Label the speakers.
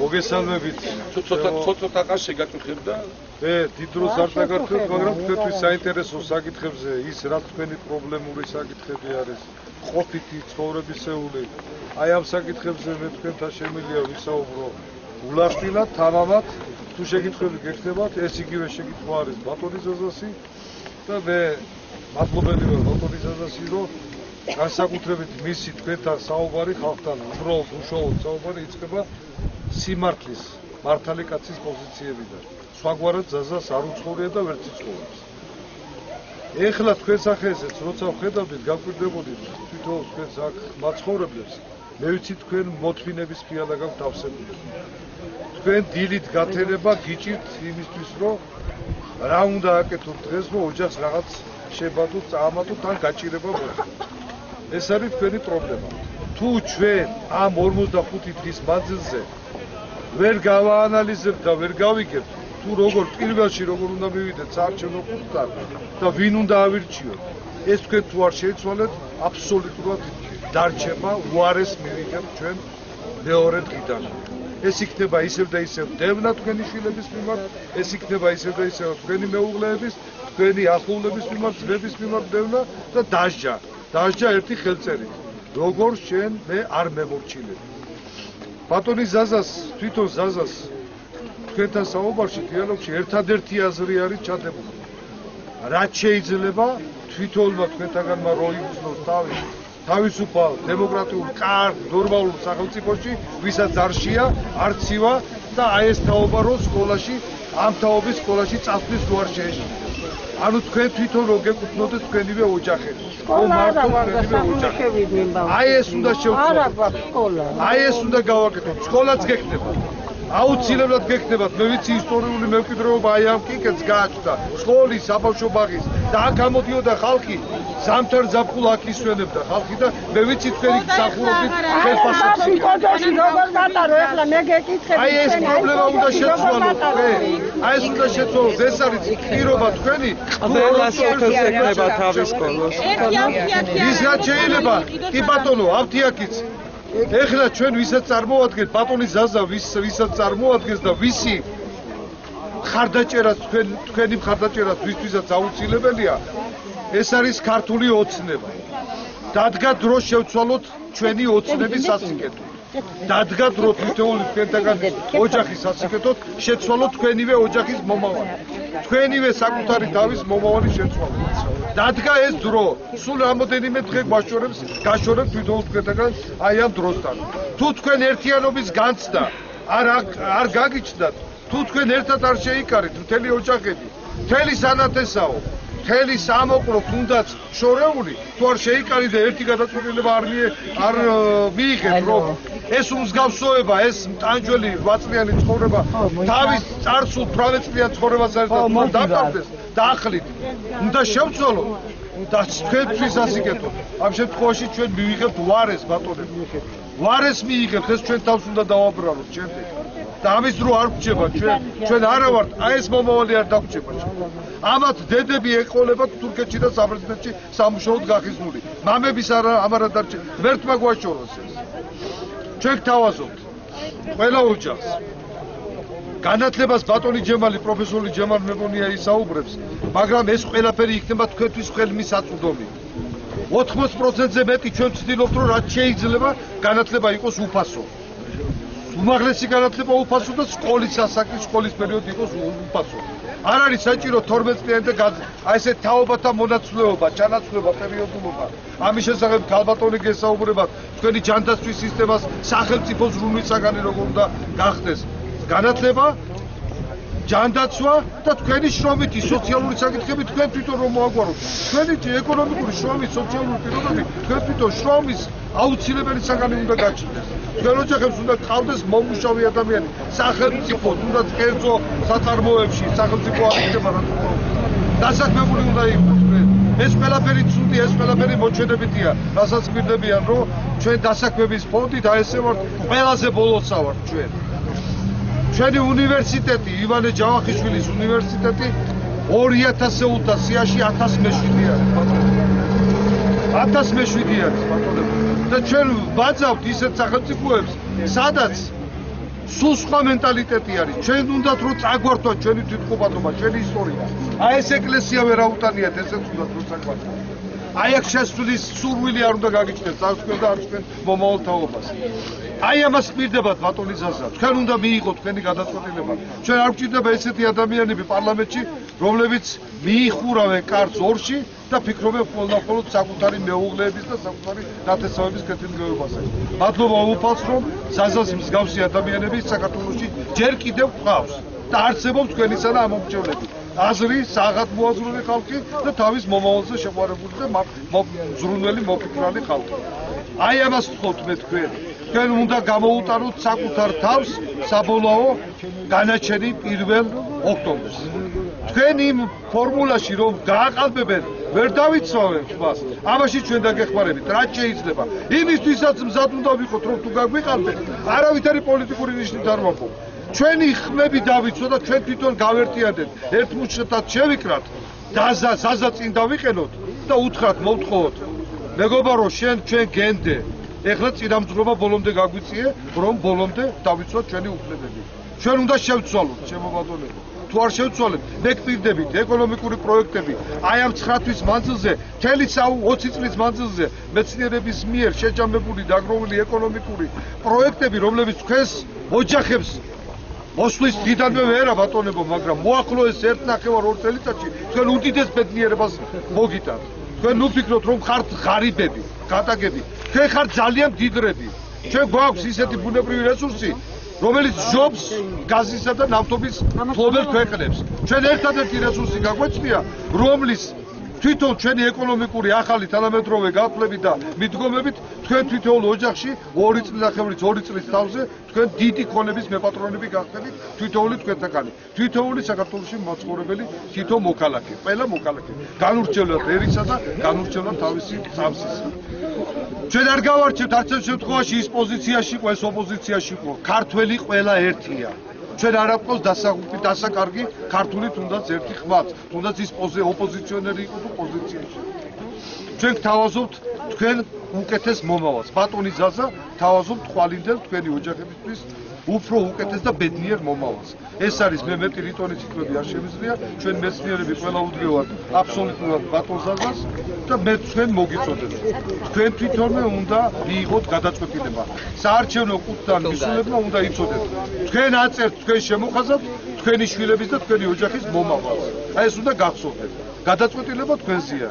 Speaker 1: მოგესალმებით.
Speaker 2: ცოტა ყაშე გაკითხებდა?
Speaker 1: დიდ დროს არ დაგარქვით, მაგრამ თქვენთვის საინტერესო საკითხებზე ის რა თქვენი პრობლემური საკითხები არის, ყოფითი ცხოვრებისეული. აი ამ საკითხებზე მე თქვენთან შემიძლია ვისაუბრო ულახდილად, თამამად, თუ შეკითხვები გექნებათ, ეს იგივე შეკითხვა არის ბატონი ზაზასი და მე მადლობელი ვარ ბატონი ზაზასი, რომ განსაკუთრებით მისი თქვენთან საუბარი ხალხთან უბრალოდ უშუალოდ საუბარი იწყება სიმართლის, მართალი კაცის პოზიციებიდან. სხვაგვარად ზაზას არ უცხოვრია და ვერც იცხოვრებს. ეხლა თქვენ სახეზეც როცა ვხედავდით, გაგვირდებოდით თვითონ თქვენს აქ მაცხოვრებლებს, მე ვიცი თქვენ მოთმინების ფიალა გაქვთ ავსებული. თქვენ დილით გათენება გიჭირთ იმისთვის, რომ რა უნდა აკეთოთ დღეს, რომ ოჯახს რაღაც შებადოთ, წაამატოთ ან გაჭირება მოხდეს. ეს არის თქვენი პრობლემა. თუ ჩვენ ამ 45 დღის მანძილზე ვერ გავაანალიზებთ და ვერ გავიგებთ, თუ როგორ პირველში როგორ უნდა მივიდეთ საარჩევნო კურსთან და ვინ უნდა ავირჩიოთ, ეს თქვენ თუ არ შეიცვალეთ, აბსოლუტურად დარჩება უარეს მივიღებთ ჩვენ მეორე დღიდან. ეს იქნება ისევ და ისევ დევნა თქვენი შვილების მიმართ, ეს იქნება ისევ და ისევ თქვენი მეუღლეების, თქვენი ახლობლების მიმართ, ძმების მიმართ დევნა და დასჯა ერთი ხელწერით. როგორც შენ მე არ მემორჩილებ. ბატონი ზაზას, თვითონ ზაზას თქვენთან საუბარში, დიალოგში ერთადერთი აზრი არის ჩადებული. რაც შეიძლება თვითონმა თქვენთაგანმა რო იგრძნოს თავისუფალ, დემოკრატიულ, კარგ, ნორმალურ სახელმწიფოში, ვისაც არშია, არცივა და აი ეს თაობა რო სკოლაში, ამ თაობის სკოლაში წასვლის რო არ შეეშინდეს. ანუ თქვენ თვითონ რო გეკუთვნოდეთ თქვენივე ოჯახები. აი ეს უნდა შევცვალოთ. აი ეს უნდა გავაკეთოთ. სკოლაც გექნება. აუცილებლად გექნებათ, მე ვიცი ისტორიული მემკვიდრეობა აი ამ კიკეთს გააჩნდა, სკოლის, საბავშვო ბაღის და აქ გამოდიოდა ხალხი, ზამთარ ზაფხულ აქ ისვენებდა ხალხი და მე ვიცი თქვენი გსახურობით ხელფასებს. აი ეს პრობლემა უნდა შეცვალოთ, აი ეს უნდა შეცვალოთ, ეს არის პირობა თქვენი,
Speaker 3: ყველას ეკნება თავის სკოლას.
Speaker 1: ის რაც შეიძლება, კი ბატონო, ავთიაკიც ეხლა ჩვენ ვისაც წარმოადგენთ ბატონი ზაზა ვისაც წარმოადგენს და ვისი ხარდაჭერაც თქვენი ხარდაჭერაც ვისთვისაც აუცილებელია ეს არის ქართული ოცნება. დადგა დრო შევცვალოთ ჩვენი ოცნების სასიკეთო. დადგა დრო თითოეული თქვენთაგან ოჯახის სასიკეთოდ შეცვალოთ თქვენივე ოჯახის მომავალი. თქვენივე საკუთარი თავის მომავალი შეცვალოთ. დადგა ეს დრო, სულ რამოდენიმე დღე გაშორებთ თვითონ თქვენთაგან აი ამ დროსთან. თუ თქვენ ერთიანობის განცდა არ გაგიჩნდათ, თუ თქვენ ერთად არ შეიკარით მთელი ოჯახები, მთელი სანათესაო, მთელი სამოყრო თუნდაც შორეული, თუ არ შეიკარით და ერთი გადაწყვეტილება არ მიიღეთ, რომ ეს უმსგავსოება, ეს ტანჯველი 8 წლიანი ცხოვრება თავის წარსულ 18 წლიან ცხოვრებას ერთად დაკარდეს და ახლით უნდა შევცვალოთ და თქვენთვის ასიკეთოთ. ამ შემთხვევაში ჩვენ მივიღებთ ვარეს ბატონები. ვარეს მიიღებთ, ეს ჩვენ თავს უნდა დავაბრალოთ შემდეგ. და ამის დრო არ გვჭება ჩვენ არა ვართ, აი ეს მომავალი არ დაგვრჩება. ამათ დედები ეყოლებათ თურქეთში და საფრანგეთში სამუშაოდ გახიზნული. მამების ამარ დარჩა. ვერთმა გვაშოროს ეს. ჩვენ გთავაზობთ ყველა ოჯახს. განათლებას ბატონი ჯემალი, პროფესორი ჯემალ მეგონია ისაუბრებს, მაგრამ ეს ყველაფერი იქნება თქვენთვის ხელმისაწვდომი. 80%-ზე მეტი ჩვენ ვცდილობთ, რომ რაც შეიძლება განათლება იყოს უფასო. უმაღლესი განათლება უფასო და სკოლის ასაკი, სკოლის პერიოდი იყოს უფასო. არ არის საჭირო 12 წლიანი და აი ესე თაობათა მონაცვლეობა, ჩანაცვლება, პერიოდულობა. ამის შესახებ ქალბატონი გესაუბრებათ, თქვენი ჯანდაცვის სისტემას სახელმწიფო ზრუნვისაგანი როგორ უნდა გახდეს. განათლება, ჯანდაცვა და თქვენი შრომითი სოციალური საკითხები თქვენ თვითონ რომ მოაგვაროთ. თქვენი ეკონომიკური შრომის სოციალური პირობები თქვენ თვითონ შრომის აუცილებელი საგანი უნდა გაჩნდეს. თქვენ ოჯახებს უნდა გყავდეს მომუშავე ადამიანი სახელმწიფო, თუნდაც კერძო საწარმოებში, სახელმწიფო აღიარება რა თქმა უნდა. დასაქმებული უნდა იყოს თქვენ. ეს ყველაფერი ცუდი, ეს ყველაფერი მოჩვენებითია, რასაც გვირდებიან, რომ ჩვენ დასაქმების ფონდით აი ესე ვართ, ყველაზე ბოლოსა ვართ ჩვენ. ჩვენი უნივერსიტეტი, ივანე ჯავახიშვილის უნივერსიტეტი 2000-ულთა სიაში 1000 მეშვიდე არის ბატონო. 1000 მეშვიდე არის ბატონო. და ჩვენ ვაძავთ ისეთ სახელმწიფოებს, სადაც სულ სხვა მენტალიტეტი არის. ჩვენ უნდათ რომ წაგვართვათ ჩვენი თვითმყოფადობა, ჩვენი ისტორია. აი ეს ეკლესია ვერ აუტანიათ, ესეც უნდათ რომ წაგვართვათ. აი აქ შესვლის სურვილი არ უნდა გაგიჩნდეს, წავსკენ და არ ჩვენ მომავალ თაობას. აი ამას გპირდებათ ბატონი ზაზა. თქვენ უნდა მიიღოთ თქვენი გადაწყვეტილება. ჩვენ არ გვჭირდება ესეთი ადამიანები პარლამენტში, რომლებიც მიიხურავენ კარს ორში და ფიქრობენ მხოლოდ საკუთარი მეუღლეების და საკუთარი ნათესავების კეთილდღეობაზე. მადლობა უფალს, რომ ზაზას მსგავსი ადამიანები საქართველოში ჯერ კიდევ გვყავს და არსებობს თქვენისანა ამომრჩევლები. აზრი, საღათმოაზრული ხალხი და თავის მომავალზე შეყვარებული და ზრუნველი მოფიქრალი ხალხი. აი ამას ვთხოვთ მე თქვენ. თქვენ უნდა გამოუტანოთ საკუთარ თავს საბოლოო განაჩენი 1 ოქტომბერს. თქვენ იმ ფორმულაში რომ გააყალბებენ, ვერ დავიცვავენ ხმას. ამაში ჩვენ დაგეხმარებით, რაც შეიძლება. იმისთვისაც მზად უნდა ვიყოთ, რომ თუ გაგვიყალბეთ, არავითარი პოლიტიკური ნიშნით არ ვამბობ. ჩვენი ხმები დავიცვა და ჩვენ თვითონ გავერთიანდეთ, ერთ მუჩხეთად შევიკრათ, ზაზა წინ დავიყენოთ და უთხრათ, მოვთხოვოთ. მეგობარო, ჩვენ გენდე. ეხლა წინამძღვრობა ბოლომდე გაგვიწიე, რომ ბოლომდე დავიცვათ ჩვენი უფლებები. ჩვენ უნდა შევცვალოთ, შემობატონებო. თუ არ შევცვალეთ, მე გპირდებით, ეკონომიკური პროექტები, აი ამ 9 თვის მანძილზე, მთელი 20 წლის მანძილზე, მეცნიერების მიერ შეჯამებული დაგროვილი ეკონომიკური პროექტები, რომლებიც თქვენს ოჯახებს მოსვლის დიდანვე ვერა ბატონებო, მაგრამ მოახლოეს 1.5-2 წელიწადში თქვენ უდიდეს ბედნიერებას მოგიტანთ. თქვენ ვფიქრობთ, რომ ხართ ღარიბები, გატაგები. თქვენ ხართ ძალიან მდიდრები. ჩვენ გვაქვს ისეთი ბუნებრივი რესურსი, რომელიც ჯობს გაზისა და ნავთობის მფლობელ ქვეყნებს. ჩვენ ერთადერთი რესურსი გაგვეცდია, რომლის თვითონ ჩვენი ეკონომიკური ახალი თანამედროვე გაფლებით და მიდგომებით თქვენ თითოეულ ოჯახში 2 წლინახევრის 2 წლის თავზე თქვენ დიდი ქონების მეპატრონები გახდებით თითოეული თქვენთაგანი. თითოეული საქართველოში მაცხოვრებელი თითო მოქალაქე, ყველა მოქალაქე. განურჩევლად ერისა და განურჩევლად თავისი წამსისა. ჩვენ არ გავარჩევთ არც ერთ შემთხვევაში ის პოზიციაში ყო, ეს ოპოზიციაში ყო. ქართველი ყველა ერთია. ჩვენ არ აქვს დასაკარგი ქართული თუნდაც ერთი ხმაც, თუნდაც ის ოპოზიციონერი იყო თუ პოზიციაში. ჩვენ გთავაზობთ თქვენ უკეთეს მომავალს. ბატონი ზაზა გთავაზობთ ხვალინდელ თქვენი ოჯახებისთვის უფრო უკეთეს და ბედნიერ მომავალს. ეს არის მე მეტი რიტონის სიტყვები არ შემიძლია, ჩვენ მეცნიერები ყველა უდრევართ აბსოლუტურად ბატონ ზაზას და მე თქვენ მოგიწოდეთ. თქვენ თვითონვე უნდა მიიღოთ გადაწყვეტილება. საარჩევნო კუთთან მისულებმა უნდა იცოდეთ. თქვენ აწერთ თქვენ შემოხაზავთ თქვენი შვილების და თქვენი ოჯახის მომავალს. აი ეს უნდა გახსოვდეთ. გადაწყვეტილება თქვენზეა.